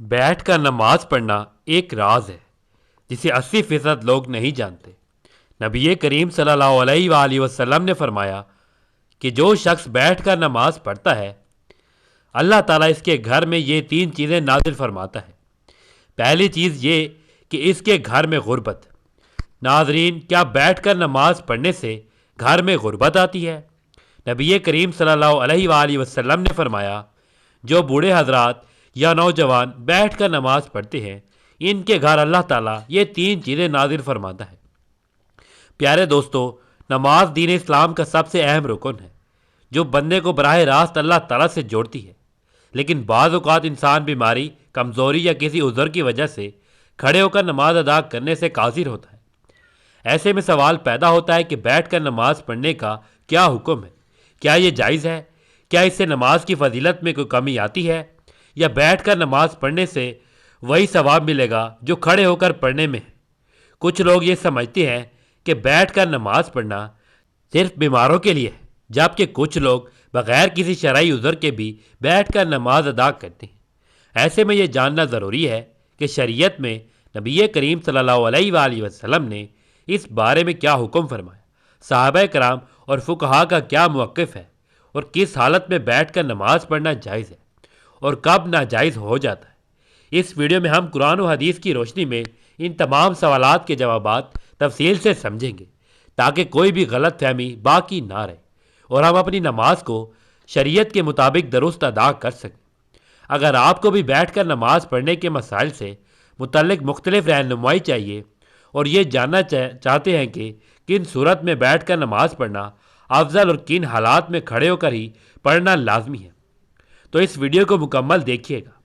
بیٹھ کر نماز پڑھنا ایک راز ہے جسے 80% لوگ نہیں جانتے۔ نبی کریم صلی اللہ علیہ وآلہ وسلم نے فرمایا کہ جو شخص بیٹھ کر نماز پڑھتا ہے اللہ تعالیٰ اس کے گھر میں یہ 3 چیزیں نازل فرماتا ہے۔ پہلی چیز یہ کہ اس کے گھر میں غربت۔ ناظرین، کیا بیٹھ کر نماز پڑھنے سے گھر میں غربت آتی ہے؟ نبی کریم صلی اللہ علیہ وآلہ وسلم نے فرمایا جو بوڑھے حضرات یا نوجوان بیٹھ کر نماز پڑھتے ہیں ان کے گھر اللہ تعالیٰ یہ 3 چیزیں نازل فرماتا ہے۔ پیارے دوستو، نماز دین اسلام کا سب سے اہم رکن ہے جو بندے کو براہ راست اللہ تعالیٰ سے جوڑتی ہے، لیکن بعض اوقات انسان بیماری، کمزوری یا کسی عذر کی وجہ سے کھڑے ہو کر نماز ادا کرنے سے قاصر ہوتا ہے۔ ایسے میں سوال پیدا ہوتا ہے کہ بیٹھ کر نماز پڑھنے کا کیا حکم ہے؟ کیا یہ جائز ہے؟ کیا اس سے نماز کی فضیلت میں کوئی کمی آتی ہے؟ یا بیٹھ کر نماز پڑھنے سے وہی ثواب ملے گا جو کھڑے ہو کر پڑھنے میں ہے؟ کچھ لوگ یہ سمجھتے ہیں کہ بیٹھ کر نماز پڑھنا صرف بیماروں کے لیے ہے، جبکہ کچھ لوگ بغیر کسی شرعی عذر کے بھی بیٹھ کر نماز ادا کرتے ہیں۔ ایسے میں یہ جاننا ضروری ہے کہ شریعت میں نبی کریم صلی اللہ علیہ وآلہ وسلم نے اس بارے میں کیا حکم فرمایا، صحابہ کرام اور فقہا کا کیا موقف ہے، اور کس حالت میں بیٹھ کر نماز پڑھنا جائز ہے اور کب ناجائز ہو جاتا ہے۔ اس ویڈیو میں ہم قرآن و حدیث کی روشنی میں ان تمام سوالات کے جوابات تفصیل سے سمجھیں گے تاکہ کوئی بھی غلط فہمی باقی نہ رہے اور ہم اپنی نماز کو شریعت کے مطابق درست ادا کر سکیں۔ اگر آپ کو بھی بیٹھ کر نماز پڑھنے کے مسائل سے متعلق مختلف رہنمائی چاہیے اور یہ جاننا چاہتے ہیں کہ کن صورت میں بیٹھ کر نماز پڑھنا افضل اور کن حالات میں کھڑے ہو کر ہی پڑھنا لازمی ہے، تو اس ویڈیو کو مکمل دیکھیے گا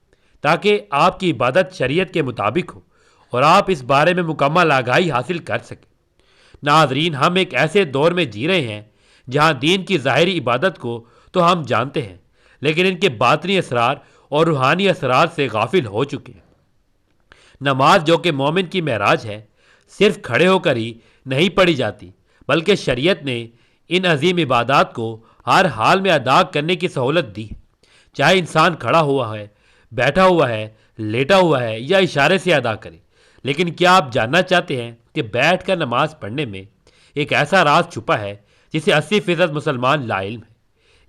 تاکہ آپ کی عبادت شریعت کے مطابق ہو اور آپ اس بارے میں مکمل آگاہی حاصل کر سکیں۔ ناظرین، ہم ایک ایسے دور میں جی رہے ہیں جہاں دین کی ظاہری عبادت کو تو ہم جانتے ہیں، لیکن ان کے باطنی اسرار اور روحانی اسرار سے غافل ہو چکے ہیں۔ نماز جو کہ مومن کی معراج ہے، صرف کھڑے ہو کر ہی نہیں پڑھی جاتی، بلکہ شریعت نے ان عظیم عبادات کو ہر حال میں ادا کرنے کی سہولت دی ہے، چاہے انسان کھڑا ہوا ہے، بیٹھا ہوا ہے، لیٹا ہوا ہے یا اشارے سے ادا کرے۔ لیکن کیا آپ جاننا چاہتے ہیں کہ بیٹھ کر نماز پڑھنے میں ایک ایسا راز چھپا ہے جسے 80% مسلمان لا علم ہے؟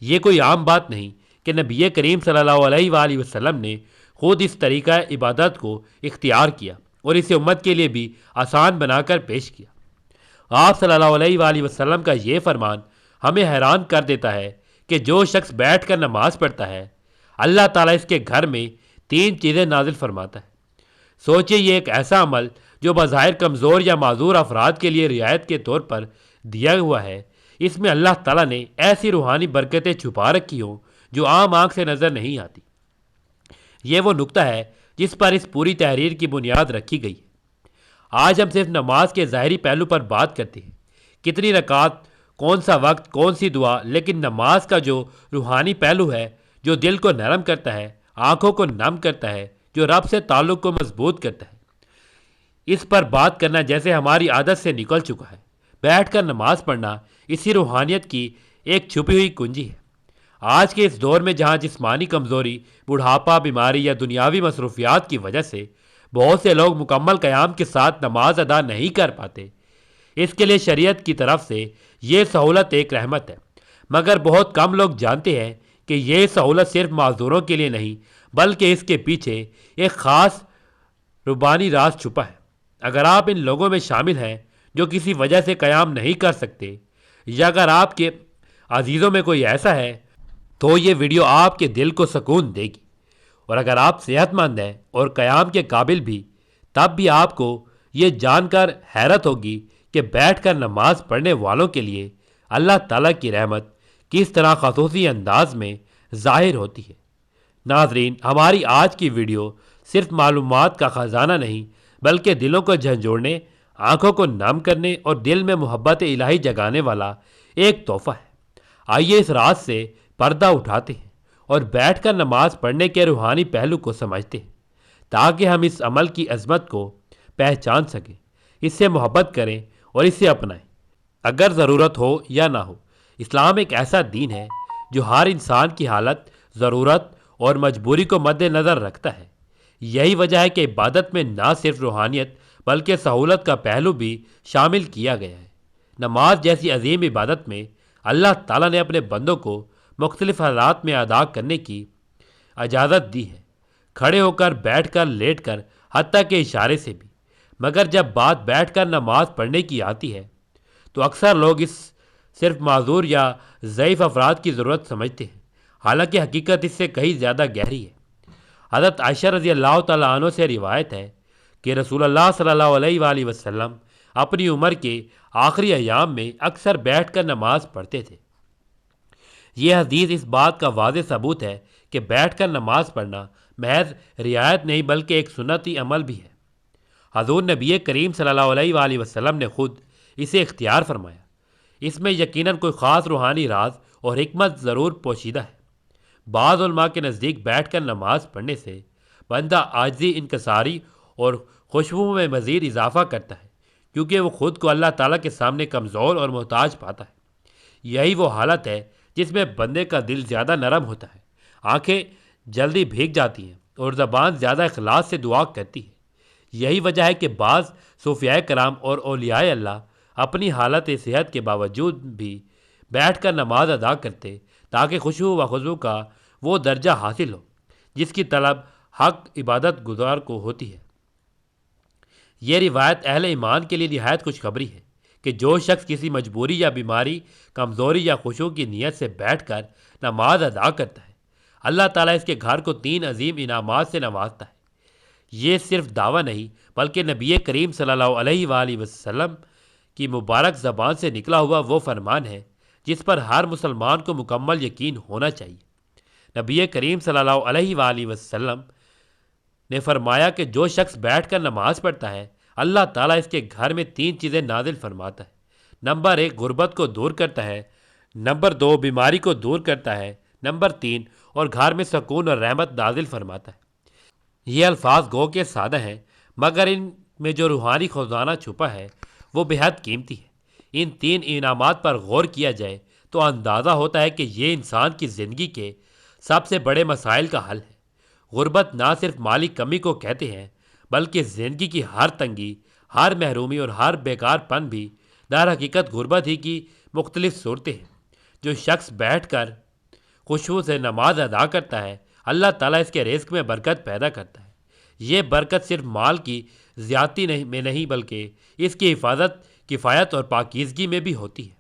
یہ کوئی عام بات نہیں کہ نبی کریم صلی اللہ علیہ وآلہ وسلم نے خود اس طریقہ عبادت کو اختیار کیا اور اسے امت کے لیے بھی آسان بنا کر پیش کیا۔ آپ صلی اللہ علیہ وآلہ وسلم کا یہ فرمان ہمیں حیران کر دیتا ہے کہ جو شخص بیٹھ کر نماز پڑھتا ہے اللہ تعالیٰ اس کے گھر میں 3 چیزیں نازل فرماتا ہے۔ سوچئے، یہ ایک ایسا عمل جو بظاہر کمزور یا معذور افراد کے لیے رعایت کے طور پر دیا ہوا ہے، اس میں اللہ تعالیٰ نے ایسی روحانی برکتیں چھپا رکھی ہوں جو عام آنکھ سے نظر نہیں آتی۔ یہ وہ نقطہ ہے جس پر اس پوری تحریر کی بنیاد رکھی گئی ہے۔ آج ہم صرف نماز کے ظاہری پہلو پر بات کرتے ہیں، کتنی رکعت، کون سا وقت، کون سی دعا، لیکن نماز کا جو روحانی پہلو ہے، جو دل کو نرم کرتا ہے، آنکھوں کو نم کرتا ہے، جو رب سے تعلق کو مضبوط کرتا ہے، اس پر بات کرنا جیسے ہماری عادت سے نکل چکا ہے۔ بیٹھ کر نماز پڑھنا اسی روحانیت کی ایک چھپی ہوئی کنجی ہے۔ آج کے اس دور میں جہاں جسمانی کمزوری، بڑھاپا، بیماری یا دنیاوی مصروفیات کی وجہ سے بہت سے لوگ مکمل قیام کے ساتھ نماز ادا نہیں کر پاتے، اس کے لیے شریعت کی طرف سے یہ سہولت ایک رحمت ہے، مگر بہت کم لوگ جانتے ہیں کہ یہ سہولت صرف معذوروں کے لیے نہیں بلکہ اس کے پیچھے ایک خاص ربانی راز چھپا ہے۔ اگر آپ ان لوگوں میں شامل ہیں جو کسی وجہ سے قیام نہیں کر سکتے، یا اگر آپ کے عزیزوں میں کوئی ایسا ہے تو یہ ویڈیو آپ کے دل کو سکون دے گی، اور اگر آپ صحت مند ہیں اور قیام کے قابل بھی، تب بھی آپ کو یہ جان کر حیرت ہوگی کہ بیٹھ کر نماز پڑھنے والوں کے لیے اللہ تعالیٰ کی رحمت کس طرح خصوصی انداز میں ظاہر ہوتی ہے۔ ناظرین، ہماری آج کی ویڈیو صرف معلومات کا خزانہ نہیں بلکہ دلوں کو جھنجھوڑنے، آنکھوں کو نم کرنے اور دل میں محبت الہی جگانے والا ایک تحفہ ہے۔ آئیے اس راز سے پردہ اٹھاتے ہیں اور بیٹھ کر نماز پڑھنے کے روحانی پہلو کو سمجھتے ہیں تاکہ ہم اس عمل کی عظمت کو پہچان سکیں، اس سے محبت کریں اور اسے اپنائیں، اگر ضرورت ہو یا نہ ہو۔ اسلام ایک ایسا دین ہے جو ہر انسان کی حالت، ضرورت اور مجبوری کو مد نظر رکھتا ہے۔ یہی وجہ ہے کہ عبادت میں نہ صرف روحانیت بلکہ سہولت کا پہلو بھی شامل کیا گیا ہے۔ نماز جیسی عظیم عبادت میں اللہ تعالیٰ نے اپنے بندوں کو مختلف حالات میں ادا کرنے کی اجازت دی ہے، کھڑے ہو کر، بیٹھ کر، لیٹ کر، حتیٰ کہ اشارے سے بھی۔ مگر جب بات بیٹھ کر نماز پڑھنے کی آتی ہے تو اکثر لوگ اس صرف معذور یا ضعیف افراد کی ضرورت سمجھتے ہیں، حالانکہ حقیقت اس سے کہیں زیادہ گہری ہے۔ حضرت عائشہ رضی اللہ تعالیٰ عنہ سے روایت ہے کہ رسول اللہ صلی اللہ علیہ وآلہ وسلم اپنی عمر کے آخری ایام میں اکثر بیٹھ کر نماز پڑھتے تھے۔ یہ حدیث اس بات کا واضح ثبوت ہے کہ بیٹھ کر نماز پڑھنا محض رعایت نہیں بلکہ ایک سنتی عمل بھی ہے۔ حضور نبی کریم صلی اللہ علیہ وآلہ وسلم نے خود اسے اختیار فرمایا۔ اس میں یقیناً کوئی خاص روحانی راز اور حکمت ضرور پوشیدہ ہے۔ بعض علماء کے نزدیک بیٹھ کر نماز پڑھنے سے بندہ عاجزی، انکساری اور خوشبو میں مزید اضافہ کرتا ہے، کیونکہ وہ خود کو اللہ تعالیٰ کے سامنے کمزور اور محتاج پاتا ہے۔ یہی وہ حالت ہے جس میں بندے کا دل زیادہ نرم ہوتا ہے، آنکھیں جلدی بھیگ جاتی ہیں اور زبان زیادہ اخلاص سے دعا کرتی ہے۔ یہی وجہ ہے کہ بعض صوفیاء کرام اور اولیاء اللہ اپنی حالت صحت کے باوجود بھی بیٹھ کر نماز ادا کرتے تاکہ خشوع و خضوع کا وہ درجہ حاصل ہو جس کی طلب حق عبادت گزار کو ہوتی ہے۔ یہ روایت اہل ایمان کے لیے نہایت خوشخبری ہے کہ جو شخص کسی مجبوری یا بیماری، کمزوری یا خشوع کی نیت سے بیٹھ کر نماز ادا کرتا ہے، اللہ تعالیٰ اس کے گھر کو 3 عظیم انعامات سے نوازتا ہے۔ یہ صرف دعویٰ نہیں بلکہ نبی کریم صلی اللہ علیہ وآلہ وسلم کی مبارک زبان سے نکلا ہوا وہ فرمان ہے جس پر ہر مسلمان کو مکمل یقین ہونا چاہیے۔ نبی کریم صلی اللہ علیہ وآلہ وسلم نے فرمایا کہ جو شخص بیٹھ کر نماز پڑھتا ہے، اللہ تعالیٰ اس کے گھر میں 3 چیزیں نازل فرماتا ہے۔ نمبر 1 غربت کو دور کرتا ہے، نمبر 2 بیماری کو دور کرتا ہے، نمبر 3 اور گھر میں سکون اور رحمت نازل فرماتا ہے۔ یہ الفاظ گو کے سادہ ہیں مگر ان میں جو روحانی خزانہ چھپا ہے وہ بے حد قیمتی ہے۔ ان 3 انعامات پر غور کیا جائے تو اندازہ ہوتا ہے کہ یہ انسان کی زندگی کے سب سے بڑے مسائل کا حل ہے۔ غربت نہ صرف مالی کمی کو کہتے ہیں بلکہ زندگی کی ہر تنگی، ہر محرومی اور ہر بیکار پن بھی در حقیقت غربت ہی کی مختلف صورتیں ہیں۔ جو شخص بیٹھ کر خشوع سے نماز ادا کرتا ہے، اللہ تعالیٰ اس کے رزق میں برکت پیدا کرتا ہے۔ یہ برکت صرف مال کی زیادتی میں نہیں بلکہ اس کی حفاظت، کفایت اور پاکیزگی میں بھی ہوتی ہے۔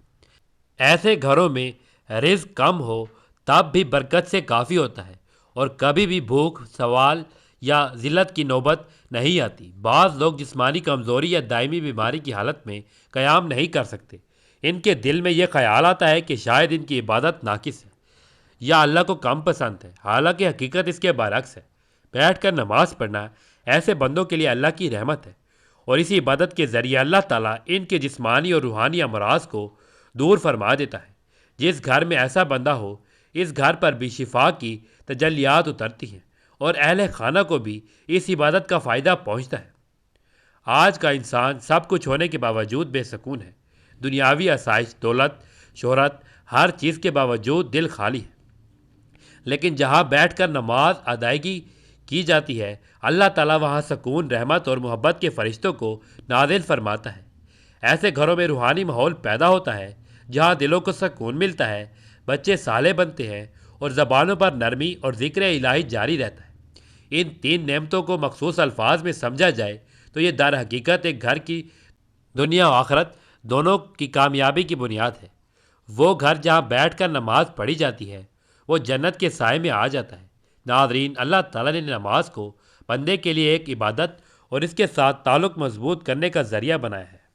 ایسے گھروں میں رزق کم ہو تب بھی برکت سے کافی ہوتا ہے اور کبھی بھی بھوک، سوال یا ذلت کی نوبت نہیں آتی۔ بعض لوگ جسمانی کمزوری یا دائمی بیماری کی حالت میں قیام نہیں کر سکتے۔ ان کے دل میں یہ خیال آتا ہے کہ شاید ان کی عبادت ناقص ہے یا اللہ کو کم پسند ہے، حالانکہ حقیقت اس کے برعکس ہے۔ بیٹھ کر نماز پڑھنا ایسے بندوں کے لیے اللہ کی رحمت ہے، اور اسی عبادت کے ذریعے اللہ تعالیٰ ان کے جسمانی اور روحانی امراض کو دور فرما دیتا ہے۔ جس گھر میں ایسا بندہ ہو، اس گھر پر بھی شفا کی تجلیات اترتی ہیں اور اہل خانہ کو بھی اس عبادت کا فائدہ پہنچتا ہے۔ آج کا انسان سب کچھ ہونے کے باوجود بے سکون ہے۔ دنیاوی آسائش، دولت، شہرت، ہر چیز کے باوجود دل خالی ہے۔ لیکن جہاں بیٹھ کر نماز ادائیگی کی جاتی ہے، اللہ تعالیٰ وہاں سکون، رحمت اور محبت کے فرشتوں کو نازل فرماتا ہے۔ ایسے گھروں میں روحانی ماحول پیدا ہوتا ہے جہاں دلوں کو سکون ملتا ہے، بچے صالح بنتے ہیں اور زبانوں پر نرمی اور ذکر الہی جاری رہتا ہے۔ ان 3 نعمتوں کو مخصوص الفاظ میں سمجھا جائے تو یہ در حقیقت ایک گھر کی دنیا و آخرت دونوں کی کامیابی کی بنیاد ہے۔ وہ گھر جہاں بیٹھ کر نماز پڑھی جاتی ہے وہ جنت کے سائے میں آ جاتا ہے۔ ناظرین، اللہ تعالیٰ نے نماز کو بندے کے لیے ایک عبادت اور اس کے ساتھ تعلق مضبوط کرنے کا ذریعہ بنایا ہے۔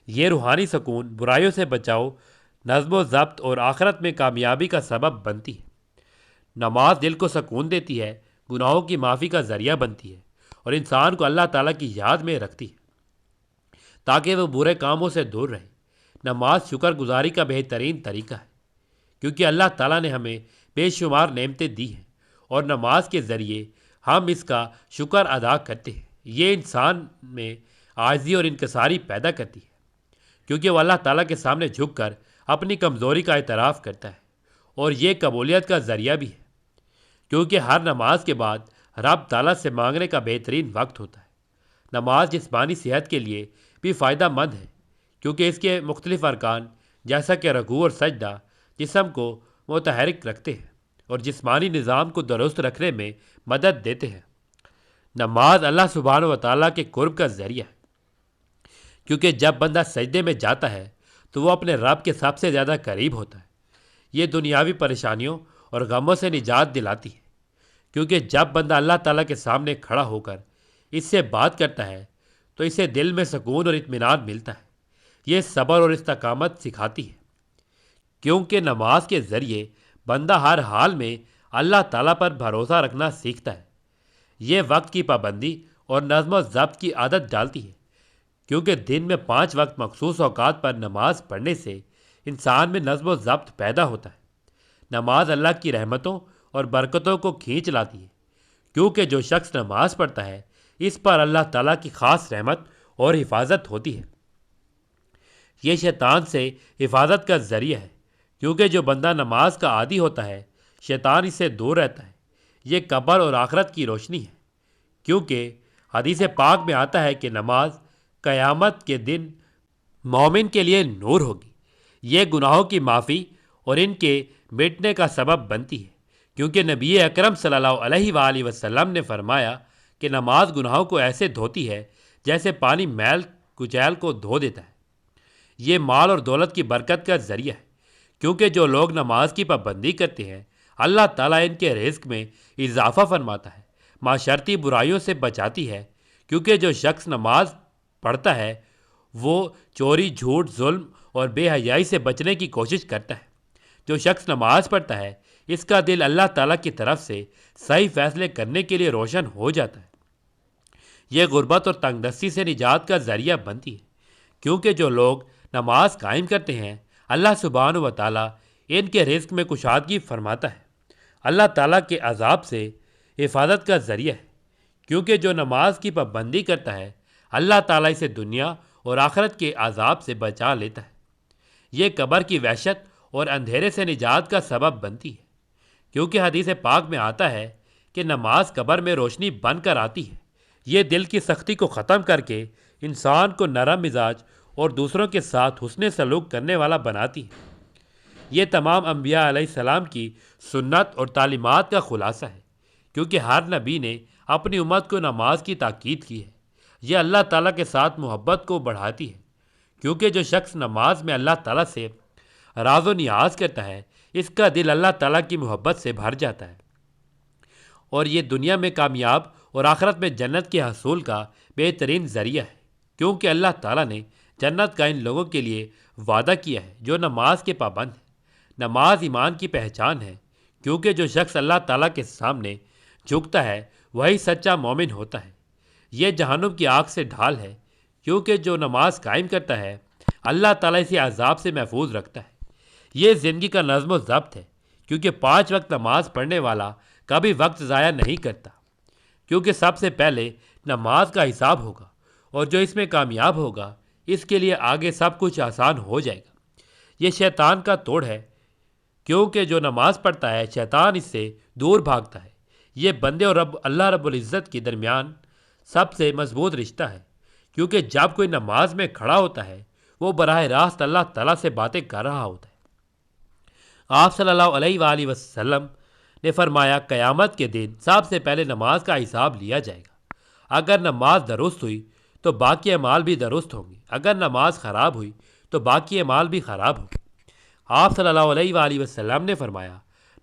یہ روحانی سکون، برائیوں سے بچاؤ، نظم و ضبط اور آخرت میں کامیابی کا سبب بنتی ہے۔ نماز دل کو سکون دیتی ہے، گناہوں کی معافی کا ذریعہ بنتی ہے اور انسان کو اللہ تعالیٰ کی یاد میں رکھتی ہے تاکہ وہ برے کاموں سے دور رہے۔ نماز شکر گزاری کا بہترین طریقہ ہے کیونکہ اللہ تعالیٰ نے ہمیں بے شمار نعمتیں دی ہیں اور نماز کے ذریعے ہم اس کا شکر ادا کرتے ہیں۔ یہ انسان میں عاجزی اور انکساری پیدا کرتی ہے کیونکہ وہ اللہ تعالیٰ کے سامنے جھک کر اپنی کمزوری کا اعتراف کرتا ہے، اور یہ قبولیت کا ذریعہ بھی ہے کیونکہ ہر نماز کے بعد رب تعالیٰ سے مانگنے کا بہترین وقت ہوتا ہے۔ نماز جسمانی صحت کے لیے بھی فائدہ مند ہے، کیونکہ اس کے مختلف ارکان جیسا کہ رکوع اور سجدہ جسم کو متحرک رکھتے ہیں اور جسمانی نظام کو درست رکھنے میں مدد دیتے ہیں۔ نماز اللہ سبحانہ و تعالیٰ کے قرب کا ذریعہ ہے، کیونکہ جب بندہ سجدے میں جاتا ہے تو وہ اپنے رب کے سب سے زیادہ قریب ہوتا ہے۔ یہ دنیاوی پریشانیوں اور غموں سے نجات دلاتی ہے، کیونکہ جب بندہ اللہ تعالیٰ کے سامنے کھڑا ہو کر اس سے بات کرتا ہے تو اسے دل میں سکون اور اطمینان ملتا ہے۔ یہ صبر اور استقامت سکھاتی ہے، کیونکہ نماز کے ذریعے بندہ ہر حال میں اللہ تعالیٰ پر بھروسہ رکھنا سیکھتا ہے۔ یہ وقت کی پابندی اور نظم و ضبط کی عادت ڈالتی ہے، کیونکہ دن میں 5 وقت مخصوص اوقات پر نماز پڑھنے سے انسان میں نظم و ضبط پیدا ہوتا ہے۔ نماز اللہ کی رحمتوں اور برکتوں کو کھینچ لاتی ہے، کیونکہ جو شخص نماز پڑھتا ہے اس پر اللہ تعالیٰ کی خاص رحمت اور حفاظت ہوتی ہے۔ یہ شیطان سے حفاظت کا ذریعہ ہے، کیونکہ جو بندہ نماز کا عادی ہوتا ہے شیطان اس سے دور رہتا ہے۔ یہ قبر اور آخرت کی روشنی ہے، کیونکہ حدیث پاک میں آتا ہے کہ نماز قیامت کے دن مومن کے لیے نور ہوگی۔ یہ گناہوں کی معافی اور ان کے مٹنے کا سبب بنتی ہے، کیونکہ نبی اکرم صلی اللہ علیہ وآلہ وسلم نے فرمایا کہ نماز گناہوں کو ایسے دھوتی ہے جیسے پانی میل کچیل کو دھو دیتا ہے۔ یہ مال اور دولت کی برکت کا ذریعہ ہے، کیونکہ جو لوگ نماز کی پابندی کرتے ہیں اللہ تعالیٰ ان کے رزق میں اضافہ فرماتا ہے، معاشرتی برائیوں سے بچاتی ہے، کیونکہ جو شخص نماز پڑھتا ہے وہ چوری، جھوٹ، ظلم اور بے حیائی سے بچنے کی کوشش کرتا ہے۔ جو شخص نماز پڑھتا ہے اس کا دل اللہ تعالیٰ کی طرف سے صحیح فیصلے کرنے کے لیے روشن ہو جاتا ہے۔ یہ غربت اور تنگ دستی سے نجات کا ذریعہ بنتی ہے، کیونکہ جو لوگ نماز قائم کرتے ہیں اللہ سبحانہ و تعالیٰ ان کے رزق میں کشادگی فرماتا ہے۔ اللہ تعالیٰ کے عذاب سے حفاظت کا ذریعہ ہے، کیونکہ جو نماز کی پابندی کرتا ہے اللہ تعالیٰ اسے دنیا اور آخرت کے عذاب سے بچا لیتا ہے۔ یہ قبر کی وحشت اور اندھیرے سے نجات کا سبب بنتی ہے، کیونکہ حدیث پاک میں آتا ہے کہ نماز قبر میں روشنی بن کر آتی ہے۔ یہ دل کی سختی کو ختم کر کے انسان کو نرم مزاج اور دوسروں کے ساتھ حسن سلوک کرنے والا بناتی ہے۔ یہ تمام انبیاء علیہ السلام کی سنت اور تعلیمات کا خلاصہ ہے، کیونکہ ہر نبی نے اپنی امت کو نماز کی تاکید کی ہے۔ یہ اللہ تعالیٰ کے ساتھ محبت کو بڑھاتی ہے، کیونکہ جو شخص نماز میں اللہ تعالیٰ سے راز و نیاز کرتا ہے اس کا دل اللہ تعالیٰ کی محبت سے بھر جاتا ہے، اور یہ دنیا میں کامیاب اور آخرت میں جنت کے حصول کا بہترین ذریعہ ہے، کیونکہ اللہ تعالیٰ نے جنت کا ان لوگوں کے لیے وعدہ کیا ہے جو نماز کے پابند ہیں۔ نماز ایمان کی پہچان ہے، کیونکہ جو شخص اللہ تعالیٰ کے سامنے جھکتا ہے وہی سچا مومن ہوتا ہے۔ یہ جہنم کی آگ سے ڈھال ہے، کیونکہ جو نماز قائم کرتا ہے اللہ تعالیٰ اسے عذاب سے محفوظ رکھتا ہے۔ یہ زندگی کا نظم و ضبط ہے، کیونکہ 5 وقت نماز پڑھنے والا کبھی وقت ضائع نہیں کرتا، کیونکہ سب سے پہلے نماز کا حساب ہوگا، اور جو اس میں کامیاب ہوگا اس کے لیے آگے سب کچھ آسان ہو جائے گا۔ یہ شیطان کا توڑ ہے، کیونکہ جو نماز پڑھتا ہے شیطان اس سے دور بھاگتا ہے۔ یہ بندے اور اللہ رب العزت کے درمیان سب سے مضبوط رشتہ ہے، کیونکہ جب کوئی نماز میں کھڑا ہوتا ہے وہ براہ راست اللہ تعالیٰ سے باتیں کر رہا ہوتا ہے۔ آپ صلی اللہ علیہ وآلہ وسلم نے فرمایا قیامت کے دن سب سے پہلے نماز کا حساب لیا جائے گا۔ اگر نماز درست ہوئی تو باقی اعمال بھی درست ہوں گے، اگر نماز خراب ہوئی تو باقی اعمال بھی خراب ہوں گے۔ آپ صلی اللہ علیہ وآلہ وسلم نے فرمایا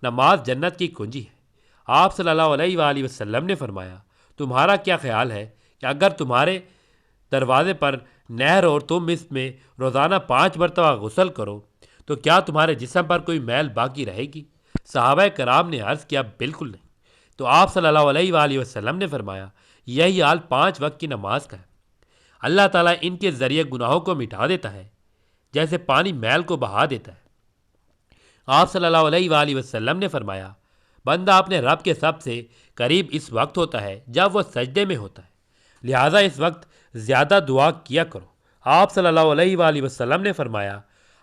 نماز جنت کی کنجی ہے۔ آپ صلی اللہ علیہ وآلہ وسلم نے فرمایا تمہارا کیا خیال ہے کہ اگر تمہارے دروازے پر نہر اور تم اس میں روزانہ 5 مرتبہ غسل کرو تو کیا تمہارے جسم پر کوئی میل باقی رہے گی؟ صحابہ کرام نے عرض کیا بالکل نہیں۔ تو آپ صلی اللہ علیہ وآلہ وسلم نے فرمایا یہی حال 5 وقت کی نماز کا ہے۔ اللہ تعالیٰ ان کے ذریعے گناہوں کو مٹا دیتا ہے جیسے پانی میل کو بہا دیتا ہے۔ آپ صلی اللہ علیہ وآلہ وسلم نے فرمایا بندہ اپنے رب کے سب سے قریب اس وقت ہوتا ہے جب وہ سجدے میں ہوتا ہے، لہٰذا اس وقت زیادہ دعا کیا کرو۔ آپ صلی اللہ علیہ وآلہ وسلم نے فرمایا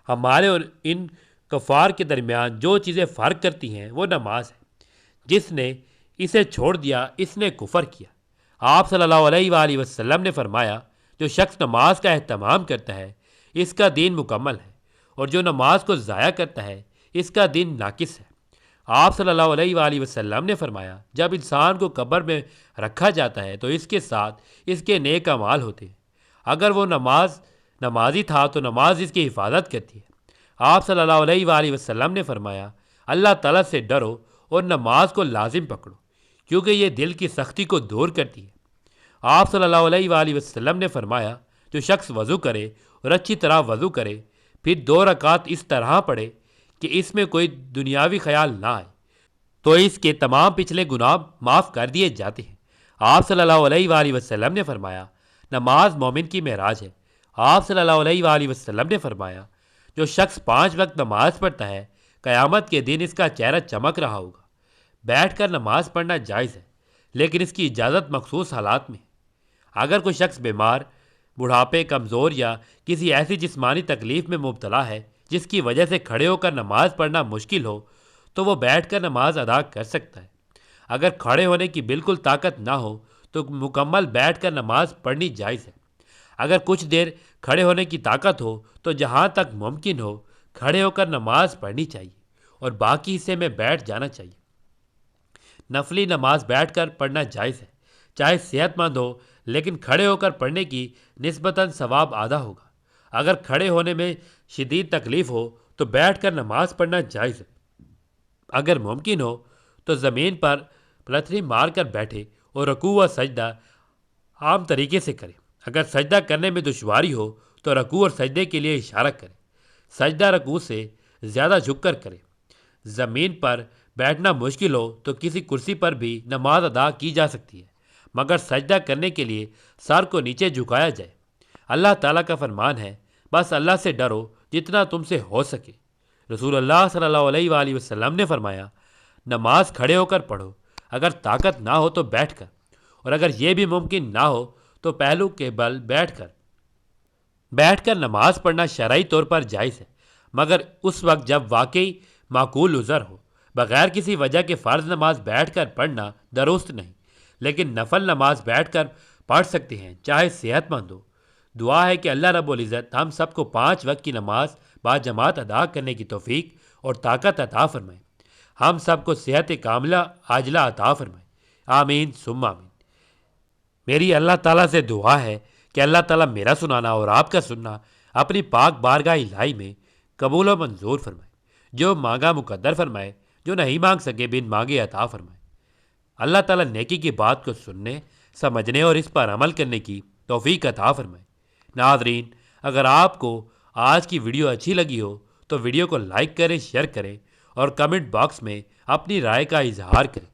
ہمارے اور ان کفار کے درمیان جو چیزیں فرق کرتی ہیں وہ نماز ہے۔ جس نے اسے چھوڑ دیا اس نے کفر کیا۔ آپ صلی اللہ علیہ وآلہ وسلم نے فرمایا جو شخص نماز کا اہتمام کرتا ہے اس کا دین مکمل ہے، اور جو نماز کو ضائع کرتا ہے اس کا دین ناقص ہے۔ آپ صلی اللہ علیہ وآلہ وسلم نے فرمایا جب انسان کو قبر میں رکھا جاتا ہے تو اس کے ساتھ اس کے نیک اعمال ہوتے ہیں۔ اگر وہ نمازی تھا تو نماز اس کی حفاظت کرتی ہے۔ آپ صلی اللہ علیہ وآلہ وسلم نے فرمایا اللہ تعالیٰ سے ڈرو اور نماز کو لازم پکڑو، کیونکہ یہ دل کی سختی کو دور کرتی ہے۔ آپ صلی اللہ علیہ وآلہ وسلم نے فرمایا جو شخص وضو کرے اور اچھی طرح وضو کرے پھر 2 رکعت اس طرح پڑھے کہ اس میں کوئی دنیاوی خیال نہ آئے تو اس کے تمام پچھلے گناہ معاف کر دیے جاتے ہیں۔ آپ صلی اللہ علیہ وآلہ وسلم نے فرمایا نماز مومن کی معراج ہے۔ آپ صلی اللہ علیہ وآلہ وسلم نے فرمایا جو شخص 5 وقت نماز پڑھتا ہے قیامت کے دن اس کا چہرہ چمک رہا ہوگا۔ بیٹھ کر نماز پڑھنا جائز ہے، لیکن اس کی اجازت مخصوص حالات میں ہے۔ اگر کوئی شخص بیمار، بڑھاپے، کمزور یا کسی ایسی جسمانی تکلیف میں مبتلا ہے جس کی وجہ سے کھڑے ہو کر نماز پڑھنا مشکل ہو تو وہ بیٹھ کر نماز ادا کر سکتا ہے۔ اگر کھڑے ہونے کی بالکل طاقت نہ ہو تو مکمل بیٹھ کر نماز پڑھنی جائز ہے۔ اگر کچھ دیر کھڑے ہونے کی طاقت ہو تو جہاں تک ممکن ہو کھڑے ہو کر نماز پڑھنی چاہیے اور باقی حصے میں بیٹھ جانا چاہیے۔ نفلی نماز بیٹھ کر پڑھنا جائز ہے، چاہے صحت مند ہو، لیکن کھڑے ہو کر پڑھنے کی نسبتاً ثواب آدھا ہوگا۔ اگر کھڑے ہونے میں شدید تکلیف ہو تو بیٹھ کر نماز پڑھنا جائز ہے۔ اگر ممکن ہو تو زمین پر پلتھری مار کر بیٹھے اور رکوع و سجدہ عام طریقے سے کرے۔ اگر سجدہ کرنے میں دشواری ہو تو رکوع اور سجدے کے لیے اشارہ کرے۔ سجدہ رکوع سے زیادہ جھک کر کرے۔ زمین پر بیٹھنا مشکل ہو تو کسی کرسی پر بھی نماز ادا کی جا سکتی ہے، مگر سجدہ کرنے کے لیے سر کو نیچے جھکایا جائے۔ اللہ تعالیٰ کا فرمان ہے بس اللہ سے ڈرو جتنا تم سے ہو سکے۔ رسول اللہ صلی اللہ علیہ وآلہ وسلم نے فرمایا نماز کھڑے ہو کر پڑھو، اگر طاقت نہ ہو تو بیٹھ کر، اور اگر یہ بھی ممکن نہ ہو تو پہلو کے بل بیٹھ کر نماز پڑھنا شرعی طور پر جائز ہے، مگر اس وقت جب واقعی معقول عذر ہو۔ بغیر کسی وجہ کے فرض نماز بیٹھ کر پڑھنا درست نہیں، لیکن نفل نماز بیٹھ کر پڑھ سکتے ہیں چاہے صحت مند ہو۔ دعا ہے کہ اللہ رب العزت ہم سب کو 5 وقت کی نماز با جماعت ادا کرنے کی توفیق اور طاقت عطا فرمائے۔ ہم سب کو صحت کاملہ عاجلہ عطا فرمائے، آمین ثم آمین۔ میری اللہ تعالیٰ سے دعا ہے کہ اللہ تعالیٰ میرا سنانا اور آپ کا سننا اپنی پاک بارگاہ الہی میں قبول و منظور فرمائے۔ جو مانگا مقدر فرمائے، جو نہیں مانگ سکے بن مانگے عطا فرمائے۔ اللہ تعالیٰ نیکی کی بات کو سننے، سمجھنے اور اس پر عمل کرنے کی توفیق عطا فرمائے۔ ناظرین، اگر آپ کو آج کی ویڈیو اچھی لگی ہو تو ویڈیو کو لائک کریں، شیئر کریں اور کمنٹ باکس میں اپنی رائے کا اظہار کریں۔